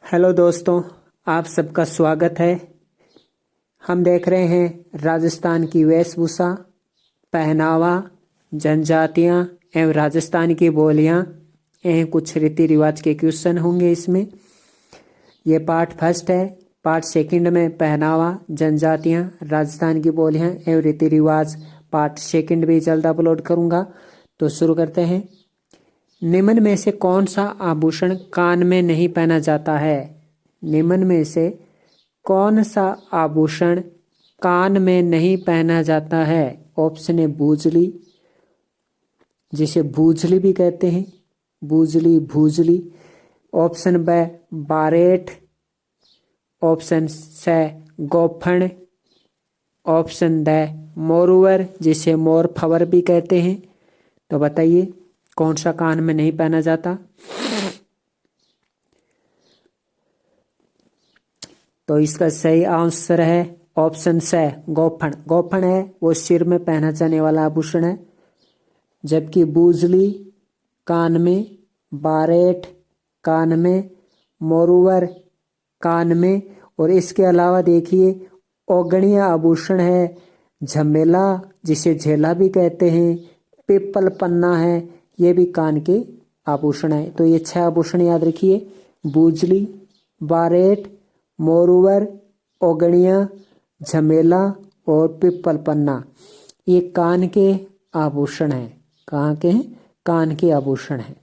Hello दोस्तों, आप सबका स्वागत है। हम देख रहे हैं राजस्थान की वेशभूषा, पहनावा, जनजातियां एवं राजस्थान की बोलियां एवं कुछ रीति रिवाज के क्वेश्चन होंगे इसमें। ये पार्ट फर्स्ट है। पार्ट सेकंड में पहनावा, जनजातियां, राजस्थान की बोलियां एवं रीति रिवाज पार्ट सेकंड भी जल्द अपलोड करूंगा। तो शुरू करते हैं। निम्न में से कौन सा आभूषण कान में नहीं पहना जाता है? निम्न में से कौन सा आभूषण कान में नहीं पहना जाता है? ऑप्शन ए बूजली, जिसे भूजली भी कहते हैं, बूजली, भूजली। ऑप्शन ब बारेट। ऑप्शन स गोफन। ऑप्शन द मोरुवर, जिसे मोर फवर भी कहते हैं। तो बताइए कौन सा कान में नहीं पहना जाता? तो इसका सही आंसर है ऑप्शन स गोफन। गोफन है वो सिर में पहना जाने वाला आभूषण है, जबकि बूजली कान में, बारेट कान में, मोरुवर कान में। और इसके अलावा देखिए औगणिया आभूषण है, झमेला जिसे झेला भी कहते हैं, पिपल पन्ना है, ये भी कान के आभूषण है। तो ये 6 आभूषण याद रखिए: बूजली, बारेट, मोरुवर, औगणिया, झमेला और पिपल पन्ना। ये कान के आभूषण हैं। कहाँ के हैं? कान के आभूषण हैं।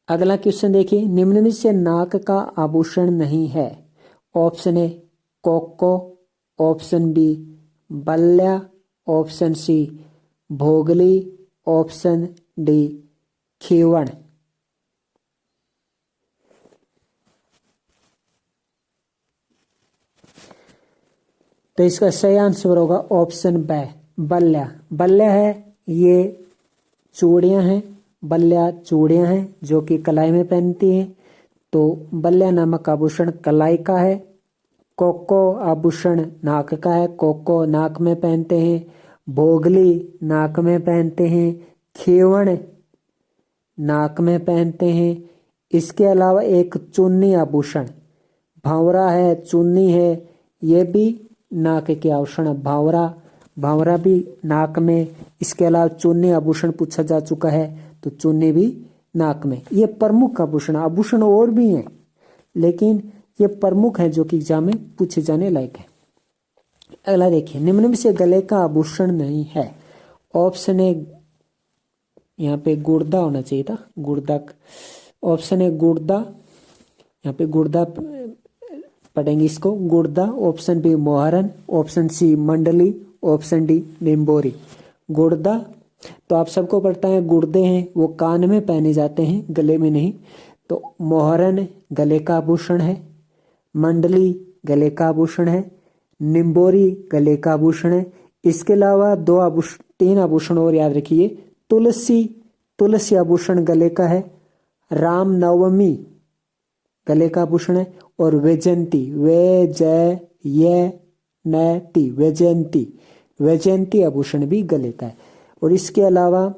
अगला क्वेश्चन देखिए, निम्न में से नाक का आभूषण नहीं है? ऑप्शन ए कोको, ऑप्शन बी बल्ल्या, ऑप्शन सी भोगली, ऑप्शन डी खीवण। तो इसका सही आंसर होगा ऑप्शन ब बल्ल्या। बल्ल्या है ये चूड़ियां हैं, बल्ल्या चूड़ियां हैं जो कि कलाई में पहनती हैं। तो बल्ल्या नामक आभूषण कलाई का है। कोको आभूषण नाक का है, कोको नाक में पहनते हैं। भोगली नाक में पहनते हैं। खीवण नाक में पहनते हैं। इसके अलावा एक चुन्नी आभूषण, भावरा है, चुन्नी है, ये भी नाक के आभूषण है। भावरा, भावरा भी नाक में। इसके अलावा चुन्नी आभूषण पूछा जा चुका है, तो चुन्नी भी नाक में। ये प्रमुख आभूषण, आभूषण और भी हैं लेकिन ये प्रमुख है जो कि एग्जाम में पूछे जाने लायक है। अगला देखिए, निम्न में से गले का आभूषण नहीं है? ऑप्शन ए, यहाँ पे गुर्दा होना चाहिए था, गुर्दा। ऑप्शन ए गुर्दा, यहाँ पे गुर्दा पढ़ेंगे इसको, गुर्दा। ऑप्शन बी मोहरन, ऑप्शन सी मंडली, ऑप्शन डी निम्बोरी। गुर्दा तो आप सबको पता है गुर्दे हैं वो कान में पहने जाते हैं, गले में नहीं। तो मोहरन गले का आभूषण है, मंडली गले का आभूषण है, निम्बोरी गले का आभूषण है। इसके अलावा 3 आभूषण और याद रखिए। तुलसी, तुलसी आभूषण गले का है। राम नवमी गले का आभूषण है। और वैजयंती, वैजयंती, वैजयंती आभूषण भी गले का है। और इसके अलावा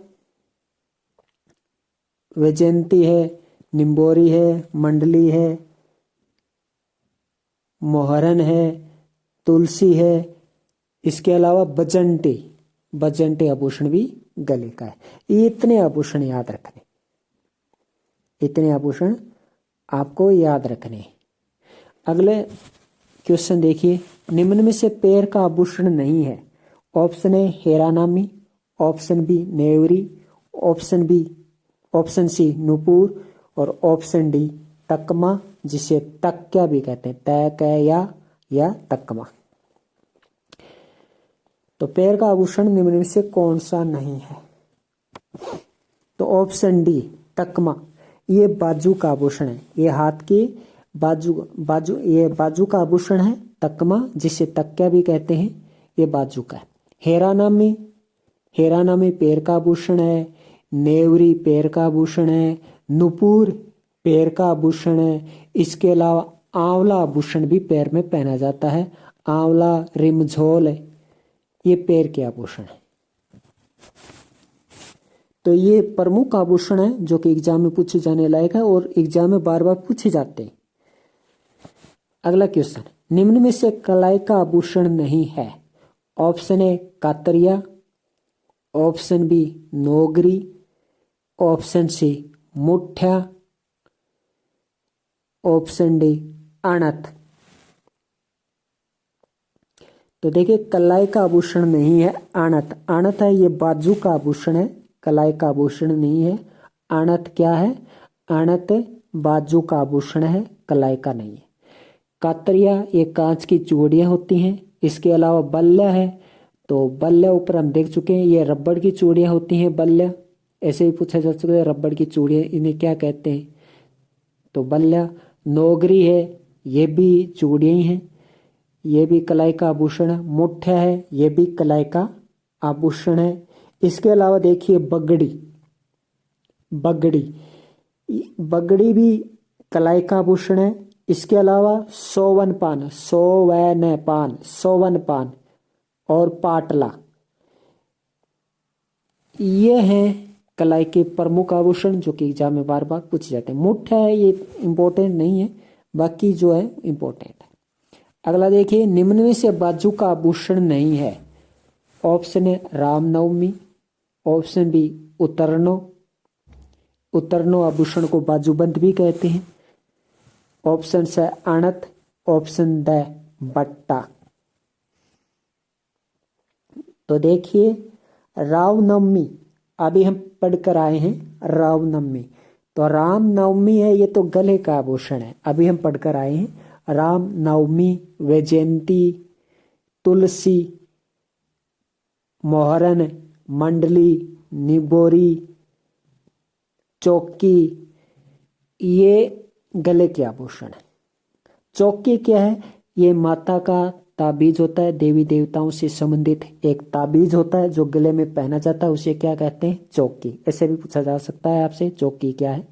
वैजयंती है, निम्बोरी है, मंडली है, मोहरन है, तुलसी है। इसके अलावा बजंटी, बजंटी आभूषण भी गले का है। ये इतने आभूषण याद रखने, इतने आभूषण आपको याद रखने। अगले क्वेश्चन देखिए, निम्न में से पैर का आभूषण नहीं है? ऑप्शन ए हेरानामी, ऑप्शन बी नेवरी, ऑप्शन सी नुपुर और ऑप्शन डी तकमा, जिसे तक्या भी कहते हैं, तैकया या तकमा। तो पैर का आभूषण निम्न में से कौन सा नहीं है? तो ऑप्शन डी तकमा। ये बाजू का आभूषण है, ये हाथ के बाजू ये बाजू का आभूषण है तकमा, जिसे तक्या भी कहते हैं, ये बाजू का है। हेरानामी, हेरानामी पैर का आभूषण है। नेवरी पैर का आभूषण है। नुपुर पैर का आभूषण है। इसके अलावा आंवला आभूषण भी पैर में पहना जाता है। आंवला, रिमझोल, ये पैर के आभूषण है। तो ये प्रमुख आभूषण है जो कि एग्जाम में पूछे जाने लायक है और एग्जाम में बार बार पूछे जाते हैं। अगला क्वेश्चन, निम्न में से कलाई का आभूषण नहीं है। ऑप्शन ए कातरिया, ऑप्शन बी नोगरी, ऑप्शन सी मुठ्या, ऑप्शन डी आणत। तो देखिए कलाई का आभूषण नहीं है आणत। आणत है ये बाजू का आभूषण है, कलाई का आभूषण नहीं है। आणत क्या है? आणत बाजू का आभूषण है, कलाई का नहीं है। कातरिया ये कांच की चूड़ियां होती हैं। इसके अलावा बल्ला है, तो बल्ला ऊपर हम देख चुके हैं, ये रबड़ की चूड़ियां होती हैं बल्ला। ऐसे ही पूछा जा सकता है रबड़ की चूड़ियां इन्हें क्या कहते हैं, तो बल्ला। नोगरी है, ये भी चूड़ियां ही हैं, ये भी कलाई का आभूषण है। मुठ्या है, ये भी कलाई का आभूषण है। इसके अलावा देखिए बगड़ी, बगड़ी भी कलाई का आभूषण है। इसके अलावा सोवन पान और पाटला, ये हैं कलाई के प्रमुख आभूषण जो कि एग्जाम में बार बार पूछे जाते हैं। मुठ्या है, ये इंपॉर्टेंट नहीं है, बाकी जो है इंपॉर्टेंट है। अगला देखिए, निम्न में से बाजू का आभूषण नहीं है। ऑप्शन है रामनवमी, ऑप्शन बी उतरनो आभूषण को बाजूबंद भी कहते हैं। ऑप्शन है आणत, ऑप्शन द बट्टा। तो देखिए रामनवमी अभी हम पढ़कर आए हैं, रामनवमी तो रामनवमी है, ये तो गले का आभूषण है, अभी हम पढ़कर आए हैं। रामनवमी, वैजयंती, तुलसी, मोहरन, मंडली, निबोरी, चौकी, ये गले के आभूषण है। चौकी क्या है? ये माता का ताबीज होता है, देवी देवताओं से संबंधित एक ताबीज होता है जो गले में पहना जाता है, उसे क्या कहते हैं? चौकी। ऐसे भी पूछा जा सकता है आपसे, चौकी क्या है।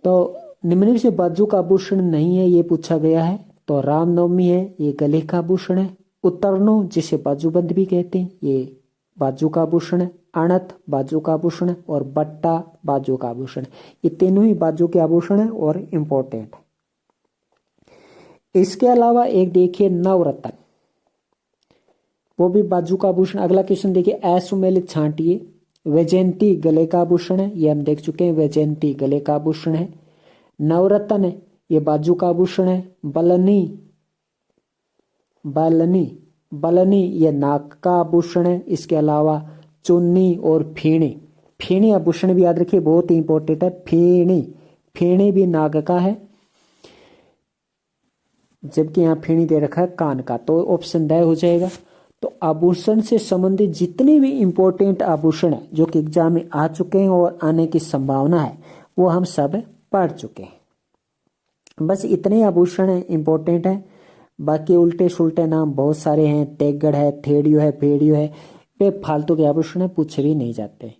तो निम्न में से बाजू का आभूषण नहीं है, ये पूछा गया है। तो रामनवमी है, ये गले का आभूषण है। उतरनो जिसे बाजूबंद भी कहते हैं, ये बाजू का आभूषण है। आणत बाजू का आभूषण है और बट्टा बाजू का आभूषण है। ये तीनों ही बाजू के आभूषण है और इम्पोर्टेंट है। इसके अलावा एक देखिए नवरत्न, वो भी बाजू का आभूषण। अगला क्वेश्चन देखिए, असुमेलित छांटिए, वैजयंती गले का आभूषण है, ये हम देख चुके हैं, वैजयंती गले का आभूषण है। नवरत्न है, ये बाजू का आभूषण है। बलनी ये नाक का आभूषण है। इसके अलावा चुन्नी और फेणी आभूषण भी याद रखिए, बहुत ही इंपॉर्टेंट है। फेणी भी नाग का है, जबकि यहाँ फेणी दे रखा है कान का, तो ऑप्शन द हो जाएगा। तो आभूषण से संबंधित जितने भी इंपॉर्टेंट आभूषण है जो कि एग्जाम में आ चुके हैं और आने की संभावना है, वो हम सब पढ़ चुके हैं। बस इतने आभूषण इंपॉर्टेंट है, बाकी उल्टे सुल्टे नाम बहुत सारे हैं, तेगड़ है, थेड़ियो है, फेड़ियो है, वे फालतू के आभूषण है, पूछे भी नहीं जाते।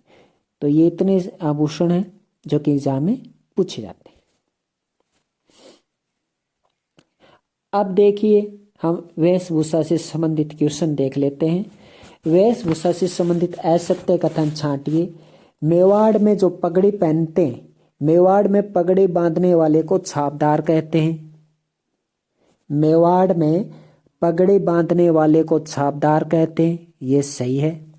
तो ये इतने आभूषण हैं जो कि एग्जाम में पूछे जाते हैं। अब देखिए हम वेशभूषा से संबंधित क्वेश्चन देख लेते हैं। वेशभूषा से संबंधित असत्य कथन छांटिए। मेवाड़ में जो पगड़ी पहनते हैं, मेवाड़ में पगड़ी बांधने वाले को छापदार कहते हैं। मेवाड़ में पगड़ी बांधने वाले को छापदार कहते हैं, ये सही है।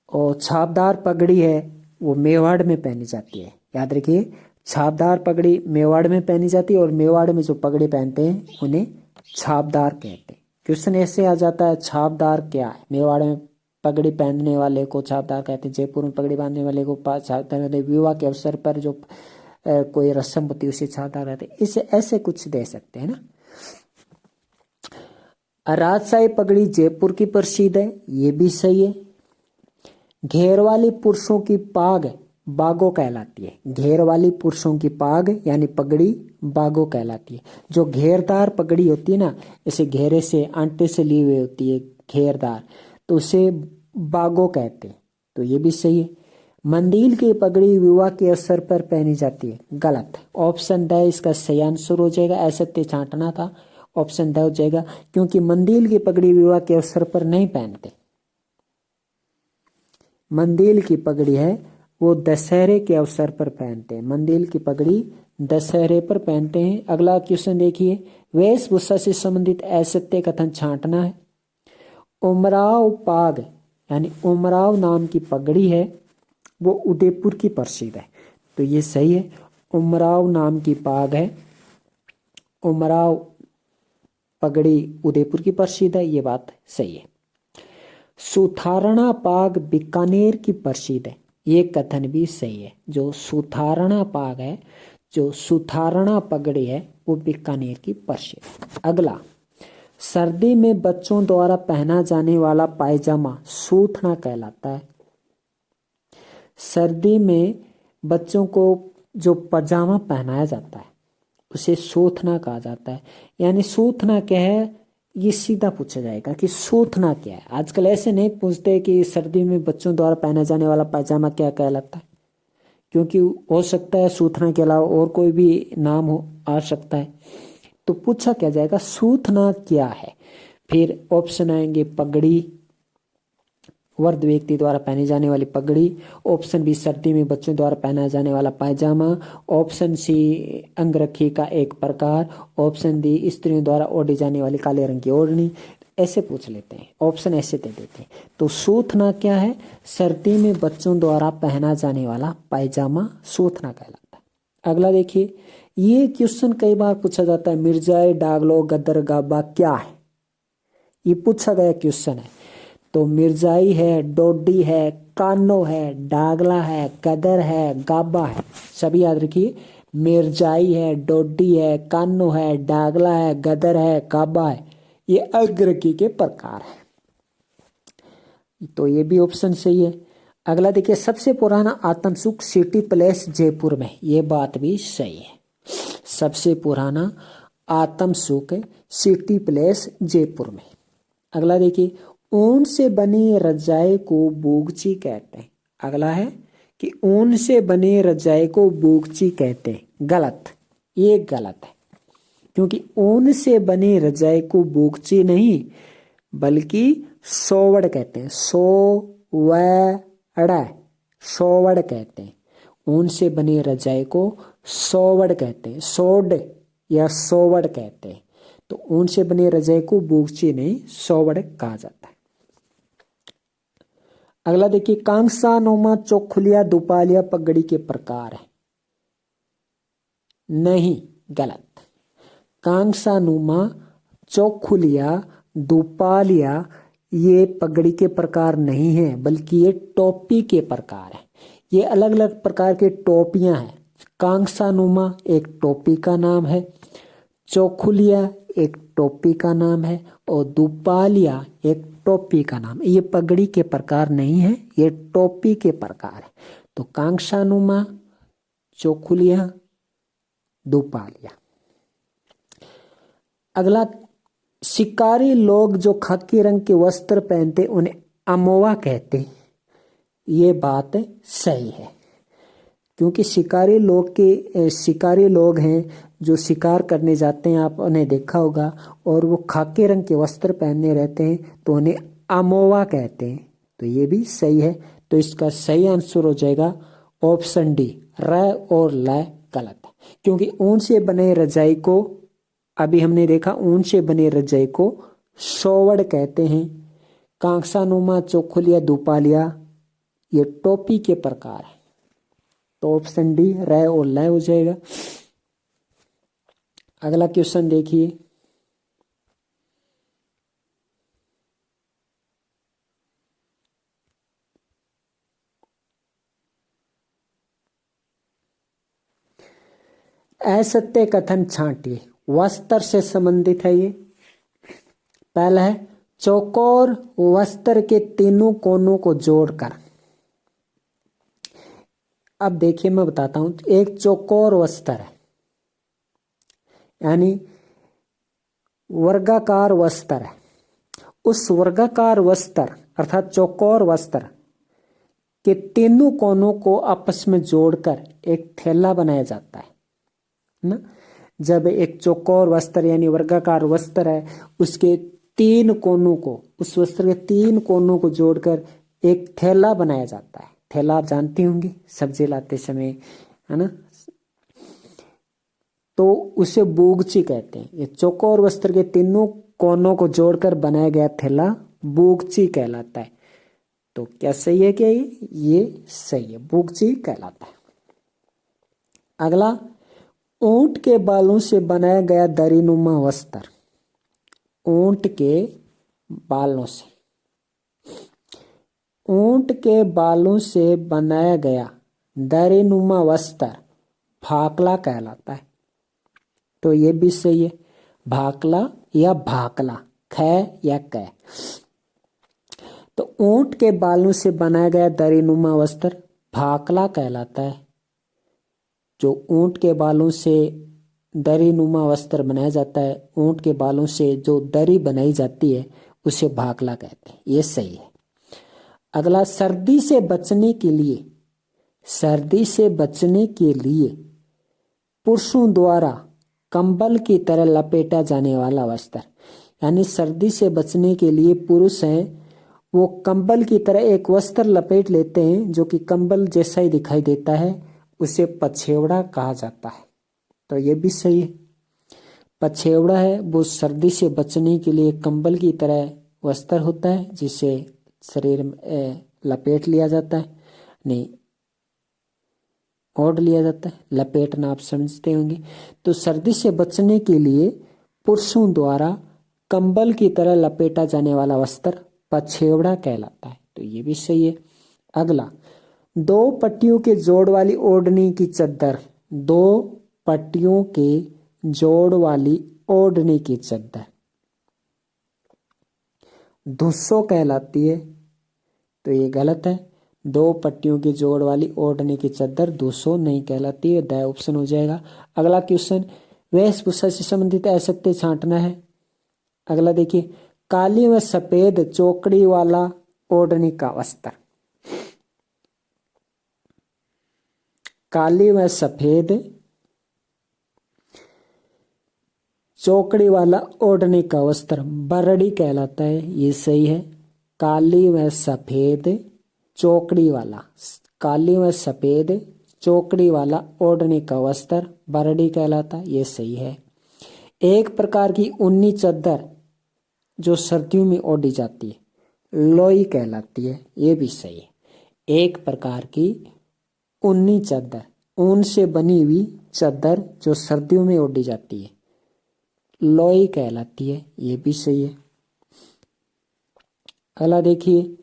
और छापदार पगड़ी है वो मेवाड़ में पहनी जाती है, याद रखिए, छापदार पगड़ी मेवाड़ में पहनी जाती है और मेवाड़ में जो पगड़ी पहनते हैं उन्हें छापदार कहते हैं। क्वेश्चन ऐसे आ जाता है, छापदार क्या है? मेवाड़ में पगड़ी पहनने वाले को छापदार कहते हैं, जयपुर में पगड़ी बांधने वाले को छापदार, विवाह के अवसर पर जो कोई रस्म होती है उसे छापदार कहते हैं। इसे ऐसे कुछ दे सकते हैं ना। राजशाही पगड़ी जयपुर की प्रसिद्ध है, ये भी सही है। घेर वाली पुरुषों की पाग बागो कहलाती है। घेर वाली पुरुषों की पाग यानी पगड़ी बागो कहलाती है। जो घेरदार पगड़ी होती है ना, इसे घेरे से आंटे से ली हुई होती है, घेरदार, तो उसे बागो कहते हैं, तो ये भी सही है। मंदिर की पगड़ी विवाह के अवसर पर पहनी जाती है, गलत। ऑप्शन द इसका सही आंसर हो जाएगा। असत्य छांटना था, ऑप्शन द हो जाएगा, क्योंकि मंदिर की पगड़ी विवाह के अवसर पर नहीं पहनते। मंदिल की पगड़ी है वो दशहरे के अवसर पर पहनते हैं। मंदिल की पगड़ी दशहरे पर पहनते हैं। अगला क्वेश्चन देखिए, वेशभूषा से संबंधित असत्य कथन छांटना है। उमराव पाग यानी उमराव नाम की पगड़ी है वो उदयपुर की प्रसिद्ध है, तो ये सही है। उमराव नाम की पाग है, उमराव पगड़ी उदयपुर की प्रसिद्ध है, ये बात सही है। सुथारणा पाग बीकानेर की प्रसिद्ध है, ये कथन भी सही है। जो सुथारणा पाग है, जो सुथारणा पगड़ी है वो बीकानेर की प्रसिद्ध है। अगला, सर्दी में बच्चों द्वारा पहना जाने वाला पायजामा सूथना कहलाता है। सर्दी में बच्चों को जो पजामा पहनाया जाता है उसे सूथना कहा जाता है। यानी सूथना क्या है, ये सीधा पूछा जाएगा कि सूथना क्या है। आजकल ऐसे नहीं पूछते कि सर्दी में बच्चों द्वारा पहना जाने वाला पायजामा क्या कहलाता है, क्योंकि हो सकता है सूथना के अलावा और कोई भी नाम हो आ सकता है। तो पूछा क्या जाएगा, सूथना क्या है। फिर ऑप्शन आएंगे, पगड़ी, वृद्ध व्यक्ति द्वारा पहनी जाने वाली पगड़ी। ऑप्शन बी, सर्दी में बच्चों द्वारा पहना जाने वाला पायजामा। ऑप्शन सी, अंगरखी का एक प्रकार। ऑप्शन डी, स्त्रियों द्वारा ओढ़ी जाने वाली काले रंग की ओढ़नी। ऐसे पूछ लेते हैं, ऑप्शन ऐसे दे देते हैं। तो सूथना क्या है, सर्दी में बच्चों द्वारा पहना जाने वाला पायजामा सूथना कहलाता है। अगला देखिए, ये क्वेश्चन कई बार पूछा जाता है, मिर्जाई, डागलो, गद्दर, गाबा क्या है, ये पूछा गया क्वेश्चन है। तो मिर्जाई है, डोडी है, कानो है, डागला है, गदर है, गाबा है। सभी याद रखिए, मिर्जाई है, डोडी है, कानो है, डागला है, गदर है, गाबा है, ये अग्रकी के प्रकार है। तो ये भी ऑप्शन सही है। अगला देखिए, सबसे पुराना आत्मसुख सिटी पैलेस जयपुर में, ये बात भी सही है। सबसे पुराना आत्मसुख सिटी पैलेस जयपुर में। अगला देखिए, ऊन से बनी रजाई को बोगची कहते हैं। अगला है कि ऊन से बने रजाई को बोगची कहते हैं, गलत, ये गलत है। क्योंकि ऊन से बने रजाई को बोगची नहीं बल्कि सोवड़ कहते हैं, सोवड़ कहते हैं। ऊन से बने रजाई को सोवड़ कहते हैं, सोड या सोवड़ कहते हैं। तो ऊन से बने रजाई को बोगची नहीं सोवड़ कहा जाता है। अगला देखिए, कांसा, नोमा, चौखुलिया, दुपालिया पगड़ी के प्रकार है। नहीं, गलत। कांसा, नुमा, चौखुलिया, दुपालिया ये पगड़ी के प्रकार नहीं है, बल्कि ये टोपी के प्रकार है। ये अलग अलग प्रकार के टोपियां हैं। कांसा नुमा एक टोपी का नाम है, चौखुलिया एक टोपी का नाम है, और दुपालिया एक टोपी का नाम है। ये पगड़ी के प्रकार नहीं है, ये टोपी के प्रकार है। तो कांसानुमा, चौखुलिया, दुपालिया। अगला, शिकारी लोग जो खाकी रंग के वस्त्र पहनते उन्हें अमोवा कहते, ये बात सही है। क्योंकि शिकारी लोग हैं जो शिकार करने जाते हैं, आप उन्हें देखा होगा, और वो खाकी रंग के वस्त्र पहने रहते हैं तो उन्हें अमोवा कहते हैं। तो ये भी सही है। तो इसका सही आंसर हो जाएगा ऑप्शन डी, र और ल गलत है। क्योंकि ऊन से बने रजाई को, अभी हमने देखा, ऊन से बने रजाई को सोवड़ कहते हैं। कांसानुमा, चौखुलिया, दुपालिया ये टोपी के प्रकार है। तो ऑप्शन डी, र और ल हो जाएगा। अगला क्वेश्चन देखिए, असत्य कथन छांटिए, वस्त्र से संबंधित है ये। पहला है, चौकोर वस्त्र के तीनों कोनों को जोड़कर। अब देखिए मैं बताता हूं, एक चौकोर वस्त्र है यानी वर्गाकार वस्त्र है। उस वर्गाकार वस्त्र अर्थात चौकोर वस्त्र के तीनों कोनों को आपस में जोड़कर एक थैला बनाया जाता है ना। जब एक चौकोर वस्त्र यानी वर्गाकार वस्त्र है, उसके तीन कोनों को, उस वस्त्र के तीन कोनों को जोड़कर एक थैला बनाया जाता है। थैला आप जानती होंगी, सब्जी लाते समय, है ना। तो उसे बोगची कहते हैं। ये चौकोर वस्त्र के तीनों कोनों को जोड़कर बनाया गया थैला बोगची कहलाता है। तो क्या सही है? क्या ये सही है, बोगची कहलाता है। अगला, ऊंट के बालों से बनाया गया दरीनुमा वस्त्र। ऊंट के बालों से, ऊंट के बालों से बनाया गया दरीनुमा वस्त्र भाकला कहलाता है। तो ये भी सही है, भाकला या भाकला, ख या क। तो ऊंट के बालों से बनाया गया दरीनुमा वस्त्र भाकला कहलाता है। जो ऊंट के बालों से दरीनुमा वस्त्र बनाया जाता है, ऊंट के बालों से जो दरी बनाई जाती है उसे भाकला कहते हैं। ये सही है। अगला, सर्दी से बचने के लिए, सर्दी से बचने के लिए पुरुषों द्वारा कंबल की तरह लपेटा जाने वाला वस्त्र। यानी सर्दी से बचने के लिए पुरुष हैं वो कंबल की तरह एक वस्त्र लपेट लेते हैं जो कि कंबल जैसा ही दिखाई देता है, उसे पछेवड़ा कहा जाता है। तो ये भी सही है, पछेवड़ा है वो सर्दी से बचने के लिए कंबल की तरह वस्त्र होता है जिसे शरीर में लपेट लिया जाता है, नहीं ओढ़ लिया जाता है, लपेटना आप समझते होंगे। तो सर्दी से बचने के लिए पुरुषों द्वारा कंबल की तरह लपेटा जाने वाला वस्त्र पछेवड़ा कहलाता है। तो ये भी सही है। अगला, दो पट्टियों के जोड़ वाली ओढ़नी की चद्दर। दो पट्टियों के जोड़ वाली ओढ़नी की चद्दर धुस्सो कहलाती है। तो ये गलत है, दो पट्टियों की जोड़ वाली ओढ़ने की चद्दर धुस्सो नहीं कहलाती है, द ऑप्शन हो जाएगा। अगला क्वेश्चन, वेशभूषा से संबंधित असत्य छांटना है। अगला देखिए, काली व सफेद चौकड़ी वाला ओढ़नी का वस्त्र। काली व सफेद चौकड़ी वाला ओढ़ने का वस्त्र बरड़ी कहलाता है। ये सही है, काली व सफेद चौकड़ी वाला, काली व सफेद चौकड़ी वाला ओढ़ने का वस्त्र बरड़ी कहलाता है। ये सही है। एक प्रकार की ऊनी चादर जो सर्दियों में ओढ़ी जाती है लोई कहलाती है। ये भी सही है, एक प्रकार की ऊनी चादर, ऊन से बनी हुई चादर जो सर्दियों में ओढ़ी जाती है लोई कहलाती है। ये भी सही है। अगला देखिए,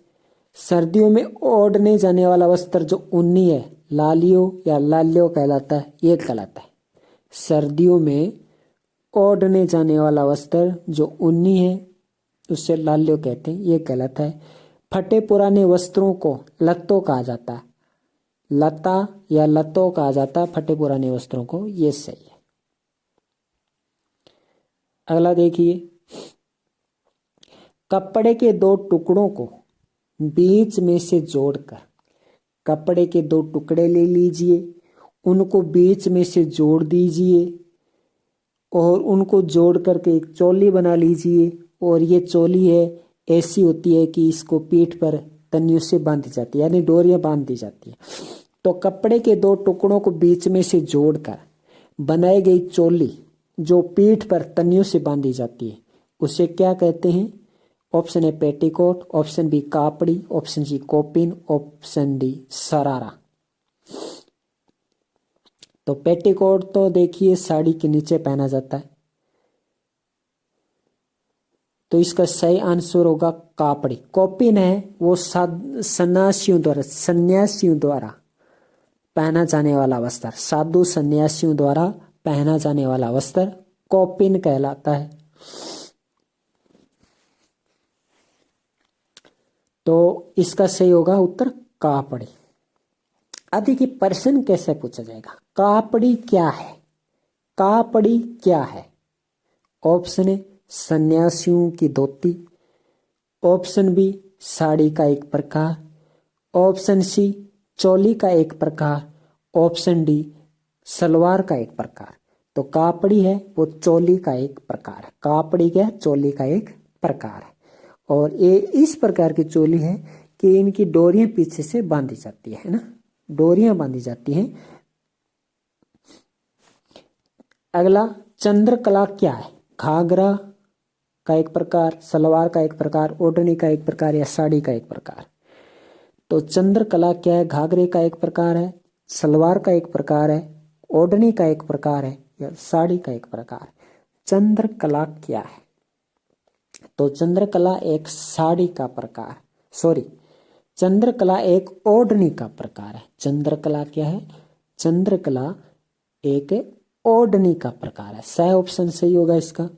सर्दियों में ओढ़ने जाने वाला वस्त्र जो ऊनी है लालियो या लाल्यो कहलाता है। ये कहलाता है, सर्दियों में ओढ़ने जाने वाला वस्त्र जो ऊनी है उससे लाल्यो कहते हैं। ये गलत है। फटे पुराने वस्त्रों को लत्तो कहा जाता है, लता या लतो कहा जाता है फटे पुराने वस्त्रों को। ये सही है। अगला देखिए, कपड़े के दो टुकड़ों को बीच में से जोड़कर, कपड़े के दो टुकड़े ले लीजिए, उनको बीच में से जोड़ दीजिए और उनको जोड़ करके एक चोली बना लीजिए। और ये चोली है ऐसी होती है कि इसको पीठ पर तनियों से बांधी जाती है, यानी डोरियां बांध दी जाती है। तो कपड़े के दो टुकड़ों को बीच में से जोड़कर बनाई गई चोली जो पीठ पर तनियों से बांधी जाती है उसे क्या कहते हैं? Option A petticoat, option B कापड़ी, ऑप्शन सी कोपिन, ऑप्शन डी सरारा। तो पेटीकोट तो देखिए साड़ी के नीचे पहना जाता है, तो इसका सही आंसर होगा कापड़ी। कोपिन है वो सन्यासियों द्वारा पहना जाने वाला वस्त्र, साधु सन्यासियों द्वारा पहना जाने वाला वस्त्र कोपिन कहलाता है। तो इसका सही होगा उत्तर कापड़ी। अब देखिए प्रश्न कैसे पूछा जाएगा, कापड़ी क्या है? कापड़ी क्या है? ऑप्शन ए सन्यासियों की धोती, ऑप्शन बी साड़ी का एक प्रकार, ऑप्शन सी चोली का एक प्रकार, ऑप्शन डी सलवार का एक प्रकार। तो कापड़ी है वो चोली का एक प्रकार है। कापड़ी क्या है? चोली का एक प्रकार है। और ये इस प्रकार की चोली है कि इनकी डोरियां पीछे से बांधी जाती है ना, डोरियां बांधी जाती हैं। अगला, चंद्रकला क्या है? घाघरा का एक प्रकार, सलवार का एक प्रकार, ओढ़नी का एक प्रकार या साड़ी का एक प्रकार। तो चंद्रकला क्या है? घाघरे का एक प्रकार है, सलवार का एक प्रकार है, ओढ़नी का एक प्रकार है या साड़ी का एक प्रकार। चंद्रकला क्या है? तो चंद्रकला एक साड़ी का प्रकार, सॉरी, चंद्रकला एक ओढ़नी का प्रकार है। चंद्रकला क्या है? चंद्रकला एक ओढ़नी का प्रकार है। सही ऑप्शन सही होगा इसका।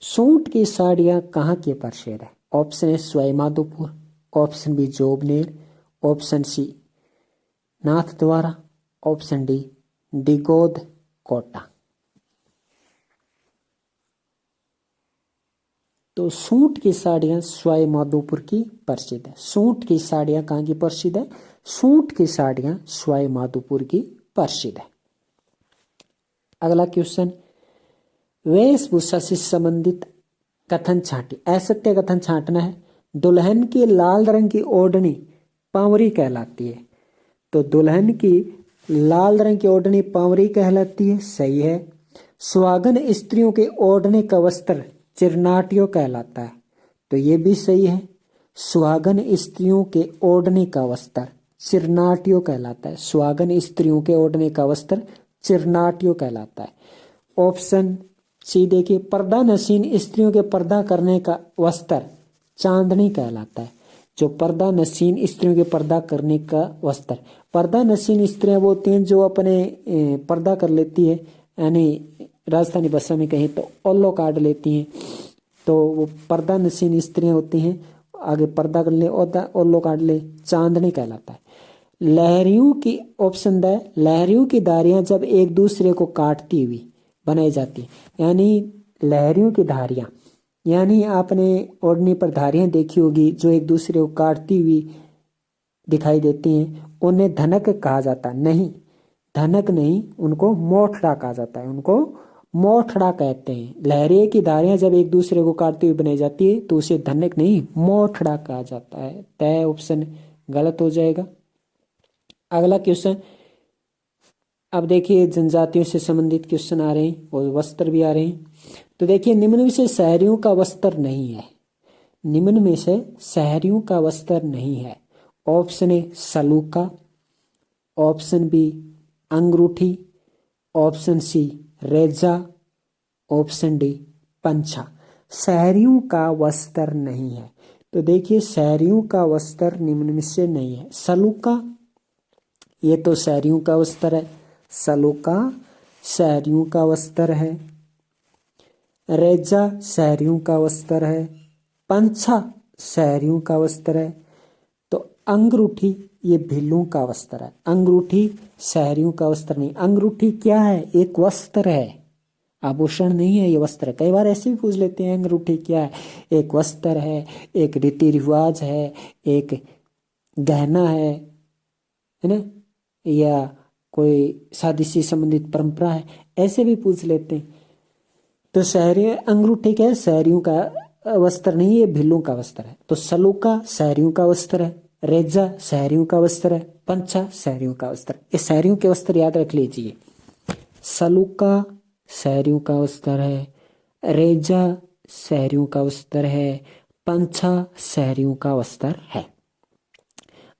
सूट की साड़ियां कहाँ की प्रसिद्ध है? Option A Sawai Madhopur, option B Jobner, option C Nathdwara, option D डिगोद Kota. तो सूट की साड़ियां सवाई माधोपुर की प्रसिद्ध है। सूट की साड़ियां कहाँ की प्रसिद्ध है? सूट की साड़ियां सवाई माधोपुर की प्रसिद्ध है। अगला क्वेश्चन, वेशभूषा से संबंधित कथन छांटी। असत्य कथन छांटना है। दुल्हन की लाल रंग की ओढ़नी पांवरी कहलाती है। तो दुल्हन की लाल रंग की ओढ़नी पांवरी कहलाती है, सही है। सुहागन स्त्रियों के ओढ़ने का वस्त्र चिरनाटियो कहलाता है, तो ये भी सही है। सुहागन स्त्रियों के ओढ़ने का वस्त्र चिरनाटियो कहलाता है। सुहागन स्त्रियों के ओढ़ने का वस्त्र चिरनाटियो कहलाता है। ऑप्शन सी देखिए, पर्दा नशीन स्त्रियों के पर्दा करने का वस्त्र चांदनी कहलाता है। जो पर्दा नशीन स्त्रियों के पर्दा करने का वस्त्र, पर्दा नशीन स्त्रियां वो होती हैं जो अपने पर्दा कर लेती है, यानी राजस्थानी भाषा में कहें तो ओल्लो काट लेती हैं, तो वो पर्दा नशीन स्त्रियां होती हैं। आगे पर्दा कर ले, ओल्लो काट ले, चांदनी कहलाता है। लहरियों की, ऑप्शन द, लहरियों की धारियां जब एक दूसरे को काटती हुई बनाई जाती है, यानी लहरियों की धारियां, यानी आपने ओढ़नी पर धारियां देखी होगी जो एक दूसरे को काटती हुई दिखाई देती हैं, उन्हें धनक कहा जाता है। नहीं, धनक नहीं, उनको मोठड़ा कहा जाता है, उनको मोठड़ा कहते हैं। लहरियों की धारियां जब एक दूसरे को काटती हुई बनाई जाती है तो उसे धनक नहीं मोठड़ा कहा जाता है। तय ऑप्शन गलत हो जाएगा। अगला क्वेश्चन, अब देखिए जनजातियों से संबंधित क्वेश्चन आ रहे हैं और वस्त्र भी आ रहे हैं। तो देखिए, निम्न में से शहरियों का वस्त्र नहीं है। निम्न में से शहरियों का वस्त्र नहीं है। ऑप्शन ए सलूका, ऑप्शन बी अंगूठी, ऑप्शन सी रेजा, ऑप्शन डी पंछा। शहरियों का वस्त्र नहीं है। तो देखिए, शहरियों का वस्त्र निम्न में से नहीं है। सलूका, ये तो शहरियों का वस्त्र है, सलूका शहरियों का वस्त्र है। रेजा शहरियों का वस्त्र है। पंछा शहरियों का वस्त्र है। तो अंगूठी ये भीलों का वस्त्र है। अंगूठी शहरियों का वस्त्र नहीं। अंगूठी क्या है? एक वस्त्र है, आभूषण नहीं है, ये वस्त्र है। कई बार ऐसे भी पूछ लेते हैं अंगूठी क्या है? एक वस्त्र है, एक रीति रिवाज है, एक गहना है ना, या कोई शादी से संबंधित परंपरा है, ऐसे भी पूछ लेते हैं। तो शहरी अंगूठी क्या है? शहरियों का वस्त्र नहीं, ये भीलों का वस्त्र है। तो सलूका शहरियों का वस्त्र है, रेजा शहरियों का वस्त्र है, पंछा शहरियों का वस्त्र। ये शहरियों के वस्त्र याद रख लीजिए। सलूका शहरियों का वस्त्र है, रेजा शहरियों का वस्त्र है, पंछा शहरियों का वस्त्र है।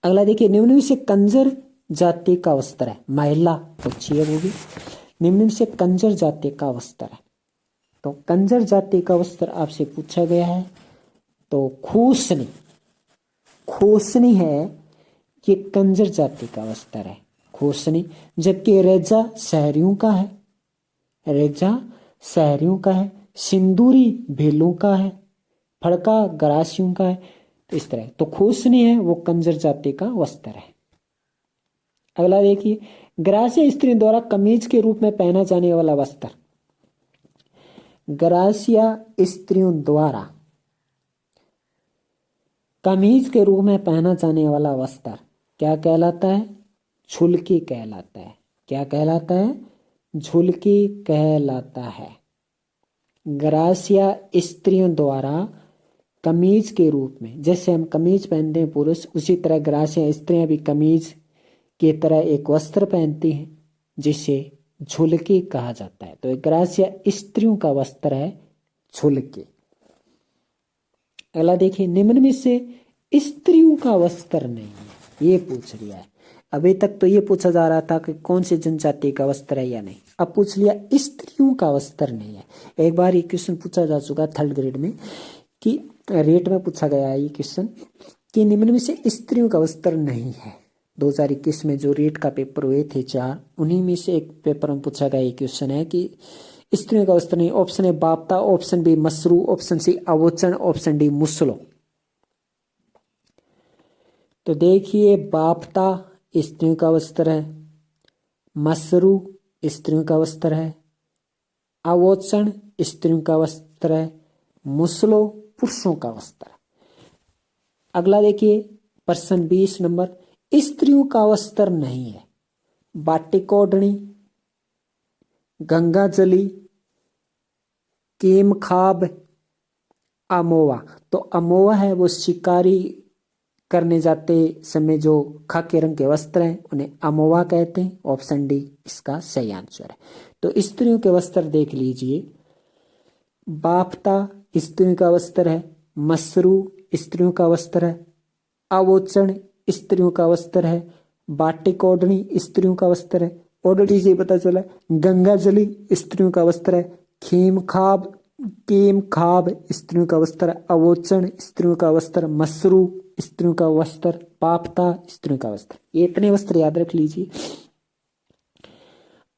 अगला देखिए, निम्न में से कंजर जाति का वस्त्र है। महिला पूछी है वो भी। निम्न में से कंजर जाति का वस्त्र है। तो कंजर जाति का वस्त्र आपसे पूछा गया है। तो खूसनी, खूसनी है ये कंजर जाति का वस्त्र है, खूसनी। जबकि रेजा शहरियों का है, रेजा शहरियों का है। सिंदूरी भीलों का है, फड़का गरासियों का है। तो इस तरह, तो खूसनी है वो कंजर जाति का वस्त्र है। अगला देखिए, ग्रासीय स्त्रियों द्वारा कमीज के रूप में पहना जाने वाला वस्त्र। ग्रासीय स्त्रियों द्वारा कमीज के रूप में पहना जाने वाला वस्त्र क्या कहलाता है? झुलकी कहलाता है। क्या कहलाता है? झुलकी कहलाता है। ग्रासीय स्त्रियों द्वारा कमीज के रूप में, जैसे हम कमीज पहनते हैं पुरुष, उसी तरह ग्रासिया स्त्रियां भी कमीज की तरह एक वस्त्र पहनती हैं जिसे झुलकी कहा जाता है। तो ग्रासिया स्त्रियों का वस्त्र है झुलकी। अगला देखिए, निम्न में से स्त्रियों का वस्त्र नहीं है, ये पूछ लिया है। अभी तक तो ये पूछा जा रहा था कि कौन सी जनजाति का वस्त्र है या नहीं, अब पूछ लिया स्त्रियों का वस्त्र नहीं है। एक बार ये क्वेश्चन पूछा जा चुका 3rd ग्रेड में, कि रेट में पूछा गया है ये क्वेश्चन कि निम्न में से स्त्रियों का वस्त्र नहीं है। 2021 में जो रेट का पेपर हुए थे 4, उन्हीं में से एक पेपर में पूछा गया ये क्वेश्चन है कि स्त्रियों का वस्त्र नहीं। ऑप्शन ए बाप्ता, ऑप्शन बी मसरू, ऑप्शन सी अवोचन, ऑप्शन डी मुसलो। तो देखिए, बाप्ता स्त्रियों का वस्त्र है, मसरू स्त्रियों का वस्त्र है, अवोचन स्त्रियों का वस्त्र है, मुसलो पुरुषों का वस्त्र है। अगला देखिए प्रश्न 20 नंबर, स्त्रियों का वस्त्र नहीं है बाटिक ओढ़नी, गंगा जली, केम खाब, अमोवा। तो अमोवा है वो शिकारी करने जाते समय जो खाकी रंग के वस्त्र हैं उन्हें अमोवा कहते हैं। ऑप्शन डी इसका सही आंसर है। तो स्त्रियों के वस्त्र देख लीजिए, बाफ्ता स्त्रियों का वस्त्र है, मसरू स्त्रियों का वस्त्र है, अवोचन स्त्रियों का वस्त्र है, बाटिक ओढ़नी स्त्रियों का वस्त्र है, ओढ़नी से पता चला, गंगा जली स्त्रियों का वस्त्र है, खेम खाब केम खाब स्त्रियों का वस्त्र, अवोचन स्त्रियों का वस्त्र, मसरू स्त्रियों का वस्त्र, पापता स्त्रियों का वस्त्र। ये इतने वस्त्र याद रख लीजिए।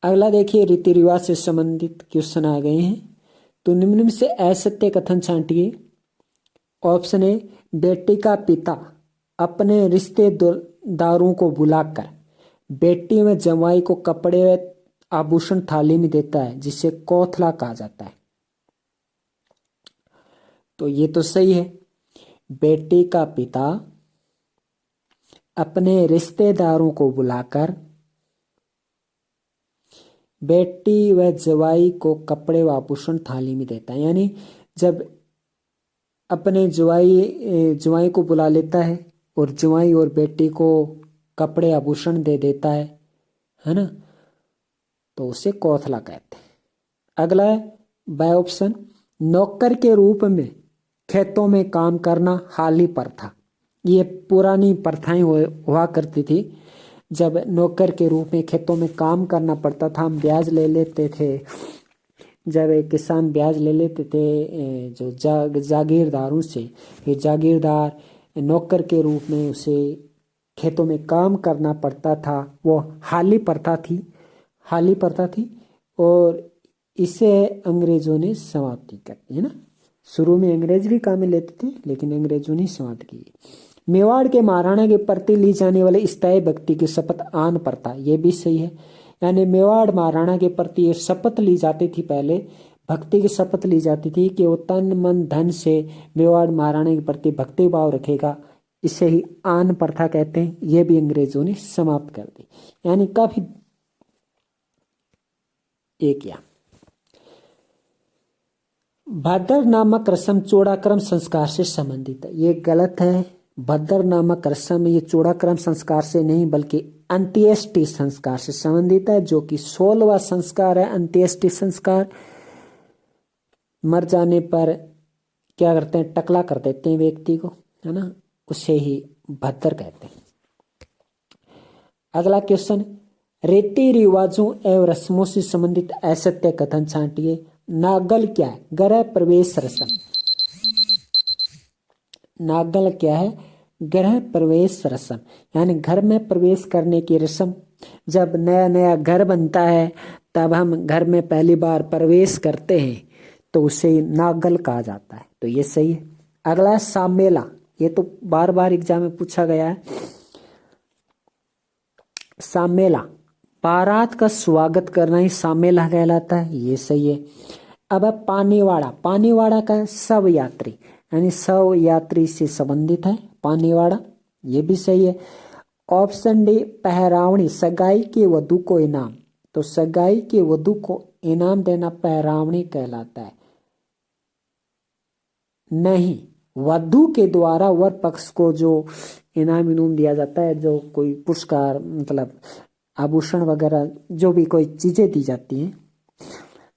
अगला देखिए, रीति रिवाज से संबंधित क्वेश्चन आ गए हैं। तो निम्न में से असत्य कथन छांटिए। ऑप्शन ए, बेटी का पिता अपने रिश्तेदारों को बुलाकर बेटी में जमाई को कपड़े व आभूषण थाली में देता है जिसे कौथला कहा जाता है। तो ये तो सही है, बेटी का पिता अपने रिश्तेदारों को बुलाकर बेटी व जवाई को कपड़े व आभूषण थाली में देता है। यानी जब अपने जवाई को बुला लेता है और जवाई और बेटी को कपड़े आभूषण दे देता है ना, तो उसे कौथला कहते हैं। अगला है बाय ऑप्शन, नौकर के रूप में खेतों में काम करना हाली प्रथा। ये पुरानी प्रथाएं हुआ करती थी। जब नौकर के रूप में खेतों में काम करना पड़ता था, हम ब्याज ले लेते थे। जब एक किसान ब्याज ले लेते थे जो जागीरदारों से, ये जागीरदार नौकर के रूप में उसे खेतों में काम करना पड़ता था, वो हाली प्रथा थी। और इसे अंग्रेजों ने समाप्ति कर दी है ना। शुरू में अंग्रेज भी काम में लेते थे, लेकिन अंग्रेजों ने समाप्त की। मेवाड़ के महाराणा के प्रति ली जाने वाले स्थायी भक्ति की शपथ आन प्रथा, ये भी सही है। यानी मेवाड़ महाराणा के प्रति ये शपथ ली जाती थी, पहले भक्ति की शपथ ली जाती थी कि वो तन मन धन से मेवाड़ महाराणा के प्रति भक्ति भाव रखेगा। इसे ही आन प्रथा कहते हैं। ये भी अंग्रेजों ने समाप्त कर दी। यानी काफी एक या भद्र नामक रस्म चूड़ाक्रम संस्कार से संबंधित है। ये गलत है। भद्र नामक रस्म ये चूड़ाक्रम संस्कार से नहीं बल्कि अंत्येष्टि संस्कार से संबंधित है, जो कि 16वां संस्कार है। अंत्येष्टि संस्कार, मर जाने पर क्या करते हैं, टकला कर देते हैं व्यक्ति को, है ना, उसे ही भद्र कहते हैं। अगला क्वेश्चन, रीति रिवाजों एवं रस्मों से संबंधित असत्य कथन छांटिए। नागल क्या है? गृह प्रवेश रस्म। नागल क्या है? गृह प्रवेश रस्म, यानी घर में प्रवेश करने की रस्म। जब नया नया घर बनता है तब हम घर में पहली बार प्रवेश करते हैं, तो उसे नागल कहा जाता है। तो ये सही है। अगला है सामेला। ये तो बार बार एग्जाम में पूछा गया है। सामेला, बारात का स्वागत करना ही सामेला कहलाता है। ये सही है। अब है पानीवाड़ा। पानीवाड़ा का शव यात्री, यानी शव यात्री से संबंधित है पानीवाड़ा। ये भी सही है। ऑप्शन डी पहरावणी, सगाई के वधु को इनाम। तो सगाई के वधु को इनाम देना पहरावणी कहलाता है। नहीं, वधु के द्वारा वर पक्ष को जो इनाम इनाम दिया जाता है, जो कोई पुरस्कार मतलब आभूषण वगैरह जो भी कोई चीजें दी जाती हैं,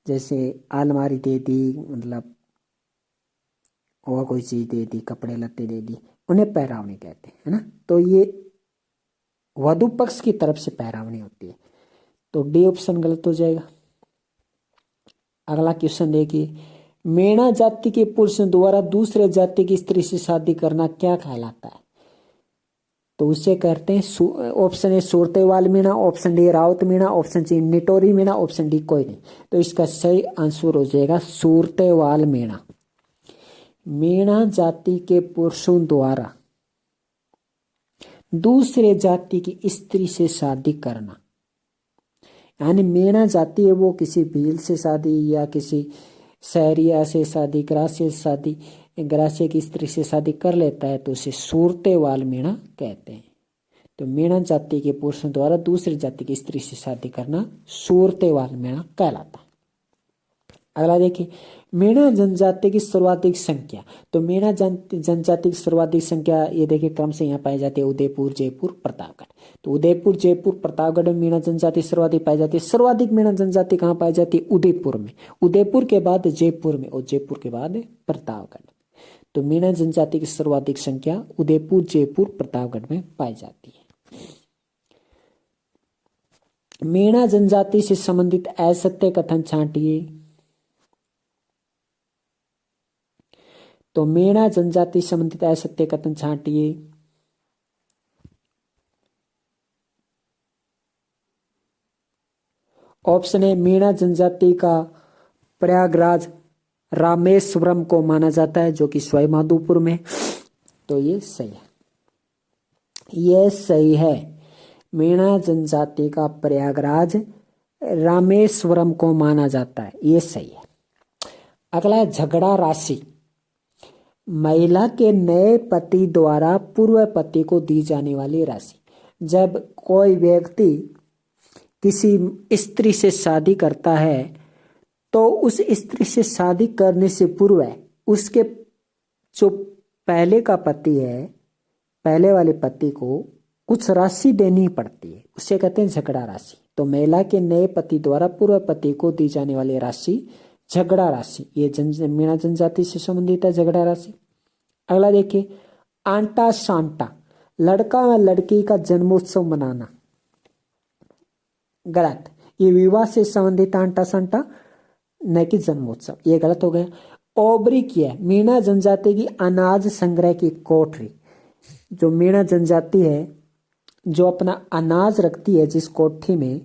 जैसे अलमारी दे दी, मतलब और कोई चीज दे दी, कपड़े लत्ते दे दी, उन्हें पैरावनी कहते हैं, है ना। तो ये वधु पक्ष की तरफ से पैरावनी होती है। तो डी ऑप्शन गलत हो जाएगा। अगला क्वेश्चन देखिए, मेणा जाति के पुरुष द्वारा दूसरे जाति की स्त्री से शादी करना क्या कहलाता है? तो उसे कहते हैं, ऑप्शन ए सूरतेवाल मीणा, ऑप्शन डी राउत मीणा, ऑप्शन सी निटोरी मीणा, ऑप्शन डी कोई नहीं। तो इसका सही आंसर हो जाएगा सूरतेवाल मीणा। मीणा जाति के पुरुषों द्वारा दूसरे जाति की स्त्री से शादी करना, यानी मीणा जाति है वो किसी भील से शादी या किसी सहरिया से शादी, ग्रास्य से शादी, ग्रास्य की स्त्री से शादी कर लेता है तो उसे सूरतेवाल मीणा कहते हैं। तो मीणा जाति के पुरुषों द्वारा दूसरी जाति की स्त्री से शादी करना सूरतेवाल मीणा कहलाता है। अगला देखिए, मीणा जनजाति की सर्वाधिक संख्या। तो मीणा जनजाति की सर्वाधिक संख्या ये देखिए क्रम से यहाँ पाई जाती है उदयपुर, जयपुर, प्रतापगढ़। तो उदयपुर, जयपुर, प्रतापगढ़ में मीणा जनजाति सर्वाधिक पाई जाती है। सर्वाधिक मीणा जनजाति कहाँ पाई जाती है? उदयपुर में। उदयपुर के बाद जयपुर में और जयपुर के बाद प्रतापगढ़। तो मीणा जनजाति की सर्वाधिक संख्या उदयपुर, जयपुर, प्रतापगढ़ में पाई जाती है। मीणा जनजाति से संबंधित असत्य कथन छांटिए। तो मीणा जनजाति संबंधित असत्य कथन छांटिए। ऑप्शन ए, मीणा जनजाति का प्रयागराज रामेश्वरम को माना जाता है, जो कि सवाईमाधोपुर में। तो ये सही है, ये सही है। मीणा जनजाति का प्रयागराज रामेश्वरम को माना जाता है, ये सही है। अगला झगड़ा राशि। महिला के नए पति द्वारा पूर्व पति को दी जाने वाली राशि। जब कोई व्यक्ति किसी स्त्री से शादी करता है तो उस स्त्री से शादी करने से पूर्व उसके जो पहले का पति है, पहले वाले पति को कुछ राशि देनी पड़ती है, उसे कहते हैं झगड़ा राशि। तो महिला के नए पति द्वारा पूर्व पति को दी जाने वाली राशि झगड़ा राशि, ये मीणा जनजाति से संबंधित है झगड़ा राशि। अगला देखिए, आंटा सांटा, लड़का व लड़की का जन्मोत्सव मनाना। गलत, ये विवाह से संबंधित आंटा सांटा न कि जन्मोत्सव, ये गलत हो गया। ओबरी किया, मीणा जनजाति की अनाज संग्रह की कोठरी। जो मीणा जनजाति है जो अपना अनाज रखती है जिस कोठी में,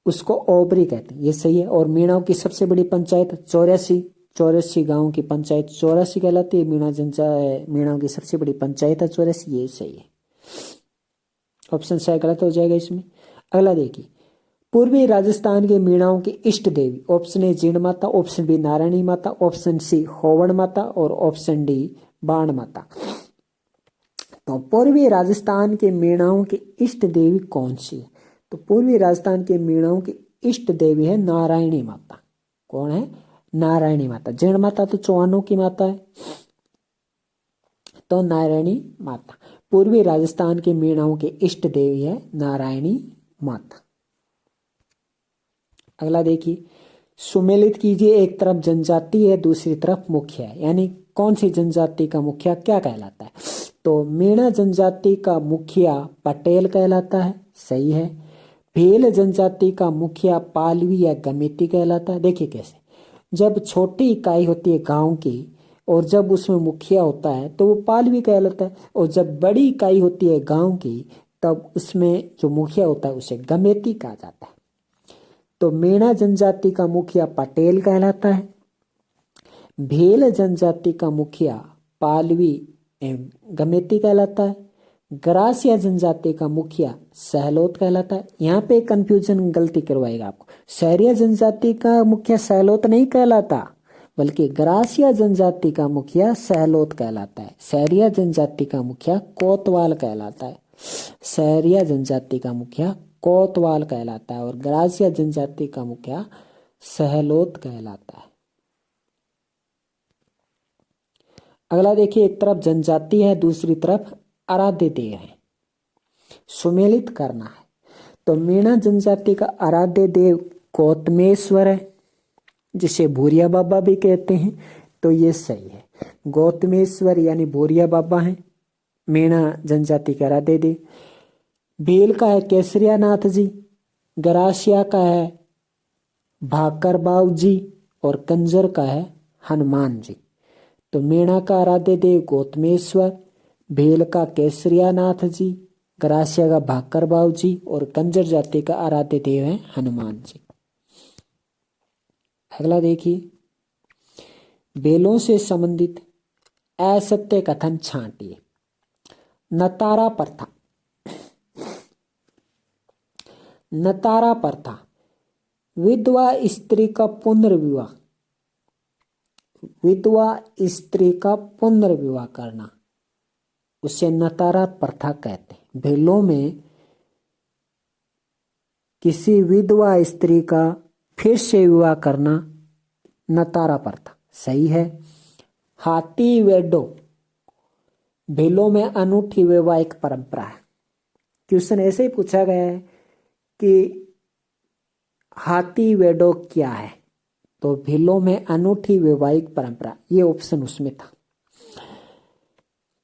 उसको ओबरी कहते हैं, ये सही है। और मीणाओं की सबसे बड़ी पंचायत 84 गांव की पंचायत 84 कहलाती है। मीणाओं की सबसे बड़ी पंचायत है 84, ये सही है। ऑप्शन सी गलत हो जाएगा इसमें। अगला देखिए, पूर्वी राजस्थान के मीणाओं की इष्ट देवी। Option A Jeen Mata, option B Narayani माता, ऑप्शन सी होवण माता और ऑप्शन डी बाण माता। तो पूर्वी राजस्थान के मीणाओं की इष्ट देवी कौन सी है? तो पूर्वी राजस्थान के मीणाओं की इष्ट देवी है नारायणी माता। कौन है? नारायणी माता। जीण माता तो चौहानों की माता है, तो नारायणी माता। पूर्वी राजस्थान के मीणाओं की इष्ट देवी है नारायणी माता। अगला देखिए, सुमेलित कीजिए, एक तरफ जनजाति है दूसरी तरफ मुखिया है, यानी कौन सी जनजाति का मुखिया क्या कहलाता है? तो मीणा जनजाति का मुखिया पटेल कहलाता है, सही है। भील जनजाति का मुखिया पालवी या गमेती कहलाता है। देखिए कैसे, जब छोटी इकाई होती है गांव की और जब उसमें मुखिया होता है तो वो पालवी कहलाता है, और जब बड़ी इकाई होती है गांव की तब उसमें जो मुखिया होता है उसे गमेती कहा जाता है। तो मीणा जनजाति का मुखिया पटेल कहलाता है, भील जनजाति का मुखिया पालवी गमेती कहलाता है, ग्रासिया जनजाति का मुखिया सहलोत कहलाता है। यहाँ पे कंफ्यूजन गलती करवाएगा आपको, सहरिया जनजाति का मुखिया सहलोत नहीं कहलाता बल्कि ग्रासिया जनजाति का मुखिया सहलोत कहलाता है। सहरिया जनजाति का मुखिया कोतवाल कहलाता है, सहरिया जनजाति का मुखिया कोतवाल कहलाता है और ग्रासिया जनजाति का मुखिया सहलोत कहलाता है। अगला देखिए, एक तरफ जनजाति है, दूसरी तरफ आराध्य देव है, सुमेलित करना है। तो मीणा जनजाति का आराध्य देव गौतमेश्वर है, जिसे भूरिया बाबा भी कहते हैं। तो ये सही है, गौतमेश्वर यानी भूरिया बाबा हैं मीणा जनजाति के आराध्य देव। भील का है केसरिया नाथ जी, गरासिया का है भाकर बाऊ जी और कंजर का है हनुमान जी। तो मीणा का आराध्य देव गौतमेश्वर, भील का केसरिया नाथ जी, गरासिया का भाकर बाऊ जी और कंजर जाति का आराध्य देव है हनुमान जी। अगला देखिए, बेलों से संबंधित असत्य कथन छांटिए। नतारा प्रथा, नतारा प्रथा विधवा स्त्री का पुनर्विवाह, विधवा स्त्री का पुनर्विवाह करना, उसे नतारा प्रथा कहते हैं। भेलों में किसी विधवा स्त्री का फिर से विवाह करना नतारा प्रथा, सही है। हाथी वेडो भेलों में अनूठी वैवाहिक परंपरा है। क्वेश्चन ऐसे ही पूछा गया है कि हाथी वेडो क्या है, तो भेलों में अनूठी वैवाहिक परंपरा, ये ऑप्शन उसमें था।